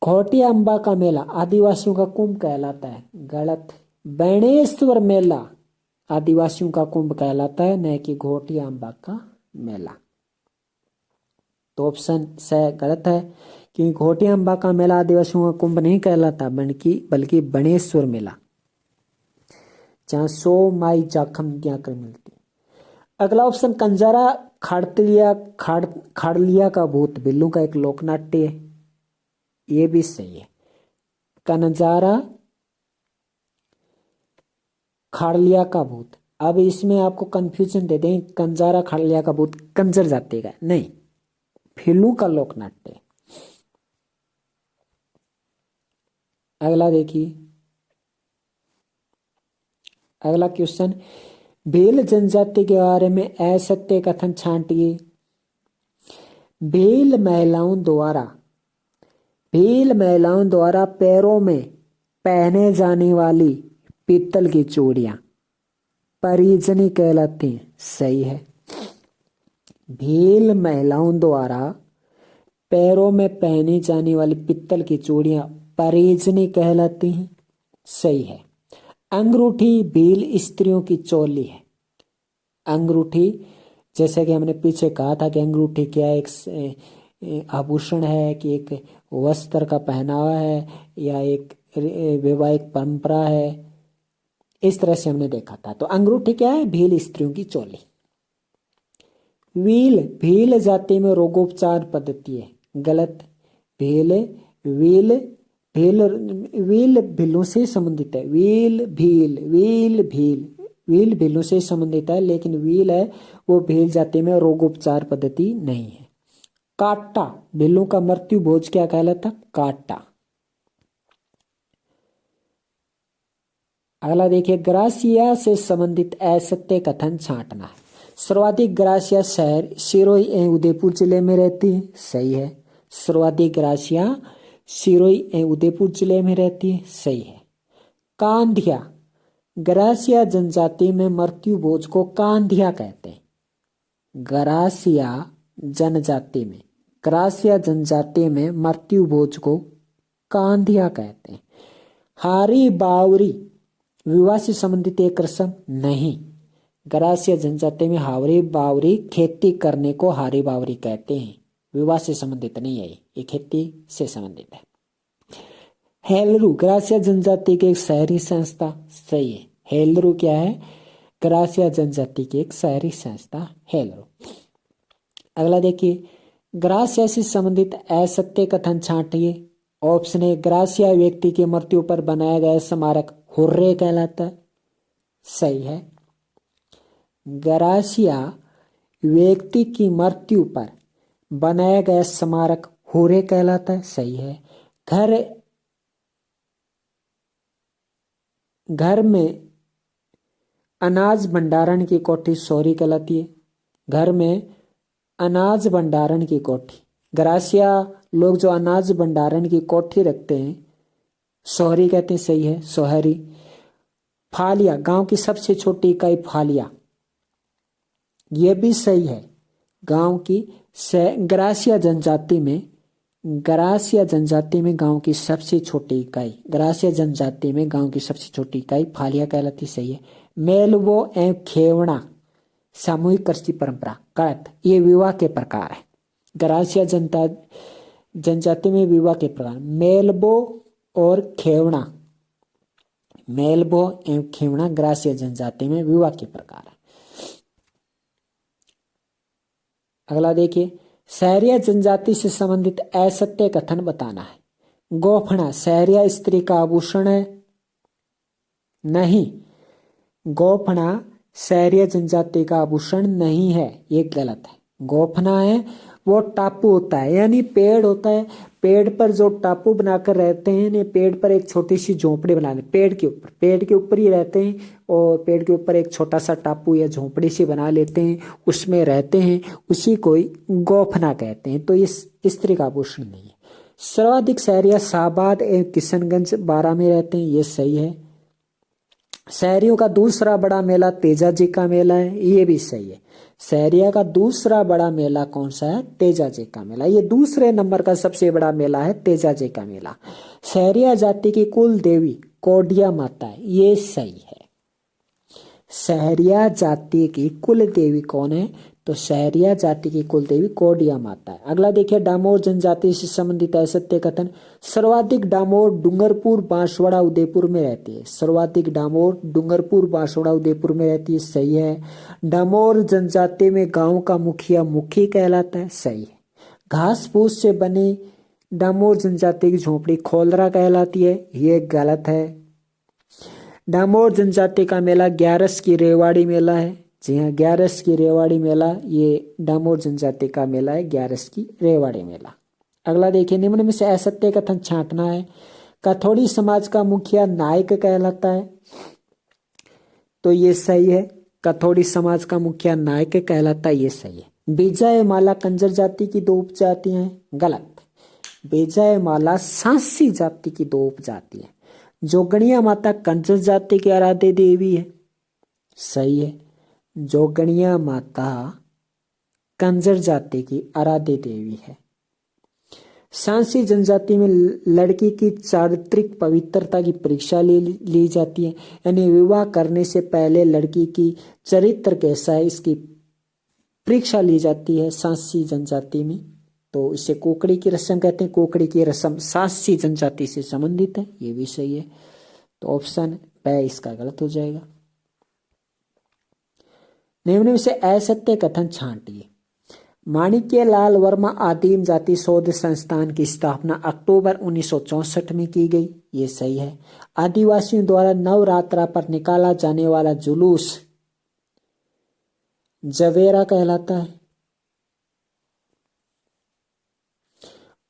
घोटिया अम्बा का मेला आदिवासियों का कुंभ कहलाता है, गलत। बैणेश्वर मेला आदिवासियों का कुंभ कहलाता है, न कि घोटिया अम्बा का मेला। तो ऑप्शन से गलत है, क्योंकि घोटिया अम्बा का मेला आदिवासियों का कुंभ नहीं कहलाता, बल्कि बनेश्वर मेला, जहां 100 माई जाखम कर मिलती। अगला ऑप्शन, कंजारा खाड़लिया का भूत बिल्लू का एक लोक नाट्य है, ये भी सही है। कंजारा खाड़लिया का भूत, अब इसमें आपको कंफ्यूजन दे दें, कंजारा खाड़लिया का भूत कंजर जाति का नहीं, फिल्लू का लोक नाट्य। अगला देखिए, अगला क्वेश्चन, भील जनजाति के बारे में असत्य कथन छांटिए। भील महिलाओं द्वारा पैरों में पहने जाने वाली पीतल की चूड़ियां परिजनी कहलाती हैं, सही है। भील महिलाओं द्वारा पैरों में पहनी जाने वाली पीतल की चूड़ियां परिजनी कहलाती हैं, सही है। अंगूठी भील स्त्रियों की चोली है। अंगूठी, जैसे कि हमने पीछे कहा था कि अंगूठी क्या एक आभूषण है कि एक वस्त्र का पहनावा है या एक वैवाहिक परंपरा है, इस तरह से हमने देखा था। तो अंगूठी क्या है? भील स्त्रियों की चोली। भील जाति में रोगोपचार पद्धति है, गलत। व्हील भीलों से संबंधित है। व्हील भीलों से संबंधित है, लेकिन व्हील है वो भील जाति में रोगोपचार पद्धति नहीं है। काटा भीलों का मृत्यु भोज क्या कहलाता? काटा। अगला देखिए, ग्रासिया से संबंधित असत्य कथन छांटना है। सर्वाधिक ग्रासिया शहर सिरोही एवं उदयपुर जिले में रहती है, सही है। सर्वाधिक ग्रासिया सिरोही एवं उदयपुर जिले में रहती है, सही है। कांधिया, ग्रासिया जनजाति में मृत्यु भोज को कांधिया कहते हैं। ग्रासिया जनजाति में मृत्यु भोज को कांधिया कहते हैं। हारी बावरी विवाह से संबंधित एक रस्म नहीं। ग्रासिया जनजाति में हारी बावरी खेती करने को हारी बावरी कहते हैं, विवाह से संबंधित नहीं है, ये खेती से संबंधित है। हेलरू ग्रासिया जनजाति की एक शहरी संस्था, सही है। हेलरू क्या है? ग्रासिया जनजाति की एक शहरी संस्था हेलरू। अगला देखिए, ग्रासिया से संबंधित असत्य कथन छांटिए। ऑप्शन ए, ग्रासिया व्यक्ति की मृत्यु पर बनाया गया स्मारक हुर्रे कहलाता है, सही है। ग्रासिया व्यक्ति की मृत्यु पर बनाया गया स्मारक हुर्रे कहलाता है, सही है। घर में अनाज भंडारण की कोठी सौरी कहलाती है। घर में अनाज भंडारण की कोठी गरासिया लोग जो अनाज भंडारण की कोठी रखते हैं, सोहरी कहते हैं, सही है, सोहरी। फालिया, गांव की सबसे छोटी इकाई फालिया, यह भी सही है। गांव की गरासिया जनजाति में, गरासिया जनजाति में गांव की सबसे छोटी इकाई, गरासिया जनजाति में गांव की सबसे छोटी इकाई फालिया कहलाती, सही है। मेलवो एवं खेवना सामूहिक कृषि परंपरा, गलत, ये विवाह के प्रकार है। गरासिया जनजाति में विवाह के प्रकार, मेलबो और खेवना, मेलबो एवं खेवना गरासिया जनजाति में विवाह के प्रकार है। अगला देखिए, सहरिया जनजाति से संबंधित असत्य कथन बताना है। गोफना सहरिया स्त्री का आभूषण है, नहीं, गोफना सहरिया जनजाति का आभूषण नहीं है, ये गलत है। गोफना है वो टापू होता है, यानी पेड़ होता है, पेड़ पर जो टापू बनाकर रहते हैं ने, पेड़ पर एक छोटी सी झोंपड़ी बना दी, पेड़ के ऊपर ही रहते हैं, और पेड़ के ऊपर एक छोटा सा टापू या झोंपड़ी सी बना लेते हैं, उसमें रहते हैं, उसी को ही गोफना कहते हैं। तो इस स्त्री का आभूषण नहीं है। सर्वाधिक सहरिया शाहबाद एवं किशनगंज बारा में रहते हैं, ये सही है। शहरियों का दूसरा बड़ा मेला तेजा जी का मेला है, ये भी सही है। सहरिया का दूसरा बड़ा मेला कौन सा है? तेजा जी का मेला, ये दूसरे नंबर का सबसे बड़ा मेला है तेजा जी का मेला। सहरिया जाति की कुल देवी कोडिया माता है, ये सही है। सहरिया जाति की कुल देवी कौन है? तो सहरिया जाति की कुल देवी कोडिया माता है। अगला देखिए, डामोर जनजाति से संबंधित असत्य कथन। सर्वाधिक डामोर डूंगरपुर बांसवाड़ा उदयपुर में रहती है। सर्वाधिक डामोर डूंगरपुर बांसवाड़ा उदयपुर में रहती है, सही है। डामोर जनजाति में गांव का मुखिया मुखी कहलाता है, सही है। घास फूस से बनी डामोर जनजाति की झोपड़ी खोलरा कहलाती है, ये गलत है। डामोर जनजाति का मेला ग्यारस की रेवाड़ी मेला है। जी हाँ, ग्यारस की रेवाड़ी मेला, ये डामोर जनजाति का मेला है, ग्यारस की रेवाड़ी मेला। अगला देखिए, निम्न में से असत्य कथन छांटना है। कथोड़ी समाज का मुखिया नायक कहलाता है, तो ये सही है। कथोड़ी समाज का मुखिया नायक कहलाता है, ये सही है। विजय माला कंजर जाति की दो उपजातियां हैं, गलत। विजय माला सांसी जाति की दो उपजाति है। जोगणिया माता कंजर जाति की आराध्य देवी है, सही है। जोगणिया माता कंजर जाति की आराध्य देवी है। सांसी जनजाति में लड़की की चारित्रिक पवित्रता की परीक्षा ली जाती है, यानी विवाह करने से पहले लड़की की चरित्र कैसा है इसकी परीक्षा ली जाती है सांसी जनजाति में। तो इसे कोकड़ी की रस्म कहते हैं। कोकड़ी की रस्म सांसी जनजाति से संबंधित है, ये भी सही है। तो ऑप्शन ब इसका गलत हो जाएगा। निम्न में से असत्य कथन छांटिए। माणिक्य लाल वर्मा आदिम जाति शोध संस्थान की स्थापना अक्टूबर 1964 में की गई, ये सही है। आदिवासियों द्वारा नवरात्रा पर निकाला जाने वाला जुलूस जवेरा कहलाता है।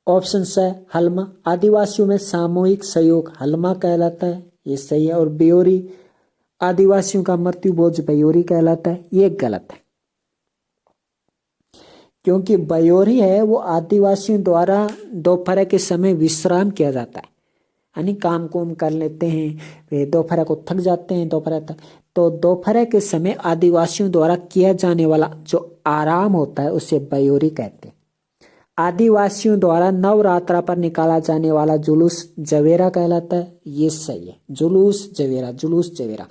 ऑप्शन स हलमा, आदिवासियों में सामूहिक सहयोग हलमा कहलाता है, ये सही है। और ब्योरी, आदिवासियों का मृत्यु भोज बयोरी कहलाता है, ये गलत है। क्योंकि बयोरी है वो आदिवासियों द्वारा दोपहर के समय विश्राम किया जाता है, यानी काम कुम कर लेते हैं, वे दोपहर को थक जाते हैं दोपहर तक, तो दोपहर के समय आदिवासियों द्वारा किया जाने वाला जो आराम होता है उसे बयोरी कहते हैं। आदिवासियों द्वारा नवरात्रा पर निकाला जाने वाला जुलूस जवेरा कहलाता है, ये सही है। जुलूस जवेरा, जुलूस जवेरा।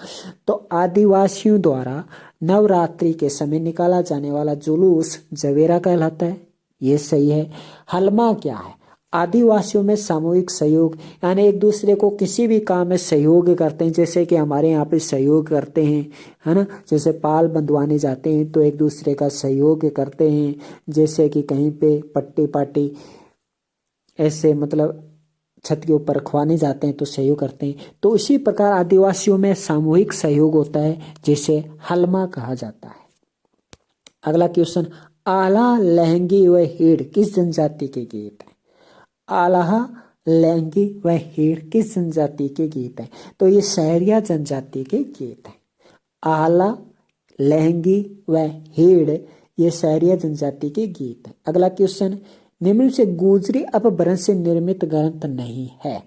तो आदिवासियों द्वारा नवरात्रि के समय निकाला जाने वाला जुलूस जवेरा कहलाता है, ये सही है। हलमा क्या है? आदिवासियों में सामूहिक सहयोग, यानी एक दूसरे को किसी भी काम में सहयोग करते हैं, जैसे कि हमारे यहाँ पे सहयोग करते हैं, है ना। जैसे पाल बंधवाने जाते हैं तो एक दूसरे का सहयोग करते हैं, जैसे कि कहीं पे पट्टी पाटी ऐसे मतलब छत के ऊपर रखवाने जाते हैं तो सहयोग करते हैं। तो इसी प्रकार आदिवासियों में सामूहिक सहयोग होता है, जिसे हलमा कहा जाता है। अगला क्वेश्चन, आला लहंगी व हीड़ किस जनजाति के गीत है? आला लहंगी व हीड़ किस जनजाति के गीत है? तो ये सहरिया जनजाति के गीत है। आला लहंगी व हीड़ ये सहरिया जनजाति के गीत है। अगला क्वेश्चन, निम्न से गुजरी अपभ्रंश से निर्मित ग्रंथ नहीं है।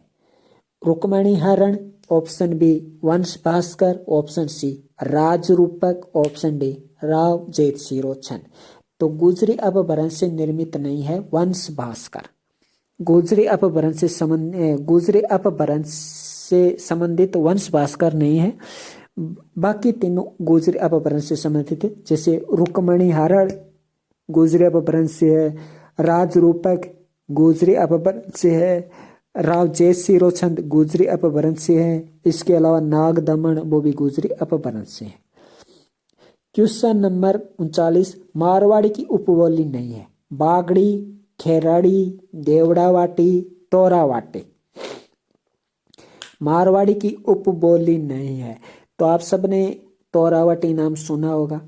रुक्मणी हरण, option B Vansh Bhaskar, option C Rajrupak, option D राव जेठ शिरोचन। तो गुजरी अपभ्रंश से निर्मित नहीं है वंश भास्कर। गुजरी अपभ्रंश से संबंधित वंश भास्कर नहीं है। बाकी तीनों गुजरी अपभ्रंश से संबंधित है, जैसे रुक्मणी हरण गुजरी अपभ्रंश से है, राजरूपक गुजरी अपभ्रंश से है, राव जेठ शिरोचंद गुजरी अपभ्रंश से है। इसके अलावा नाग दमन वो भी गुजरी अपभ्रंश से है। क्वेश्चन नंबर 39, मारवाड़ी की उपबोली नहीं है। बागड़ी, खेराड़ी, देवड़ावाटी, तोरावाटी। मारवाड़ी की उपबोली नहीं है। तो आप सबने तोरावाटी नाम सुना होगा।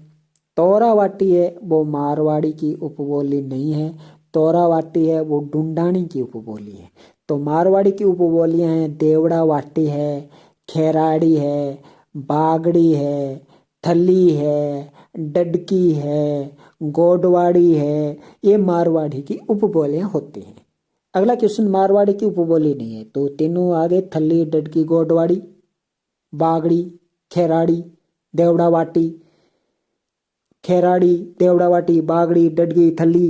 तोरावाटी है वो मारवाड़ी की उपबोली नहीं है। तोरावाटी है वो ढूंढानी की उपबोली है। तो मारवाड़ी की उपबोलियां हैं देवड़ावाटी है, खेराड़ी है, बागड़ी है, थली है, डडकी है, गोडवाड़ी है। ये मारवाड़ी की उपबोलियां होती हैं। अगला क्वेश्चन मारवाड़ी की उपबोली नहीं है, तो तीनों आगे थली, डडकी, गोडवाड़ी, बागड़ी, खेराड़ी, देवड़ावाटी। खेराड़ी, देवड़ावाटी, बागड़ी, डडकी, थली,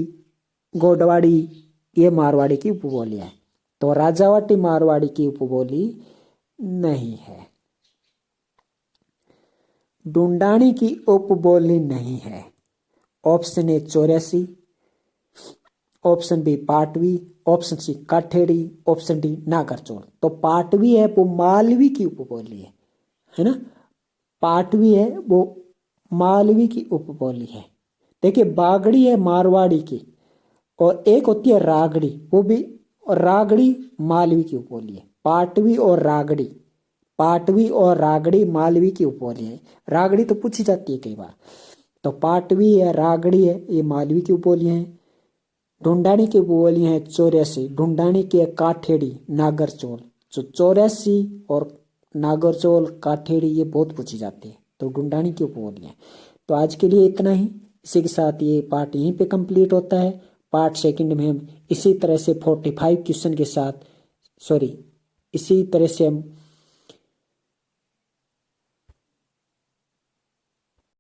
गोडवाड़ी ये मारवाड़ी की उपबोलियां है। तो राजावाटी मारवाड़ी की उपबोली नहीं है। ढूंढानी की उपबोली नहीं है। ऑप्शन ए 84, ऑप्शन बी पाटवी, ऑप्शन सी काठेड़ी, ऑप्शन डी नागरचोल। तो पाटवी है वो मालवी की उपबोली है ना। पाटवी है वो मालवी की उपबोली है। देखिए बागड़ी है मारवाड़ी की, और एक होती है रागड़ी, वो भी रागड़ी मालवी की उपबोली है। पाटवी और रागड़ी, पाटवी और रागड़ी मालवी की उपबोली है। रागड़ी तो पूछी जाती है कई बार। तो पाटवी है, रागड़ी है, ये मालवी की उपबोलियां हैं। ढूंढानी की उपबोलियां हैं 84। ढूंढानी की है काठेड़ी, नागरचोल। जो 84 और नागरचोल, काठेड़ी ये बहुत पूछी जाती है। तो ढूंढानी की उपबोलियां। तो आज के लिए इतना ही। इसी के साथ ये पार्ट यहीं पे कंप्लीट होता है। पार्ट सेकंड में हम इसी तरह से 45 क्वेश्चन के साथ इसी तरह से हम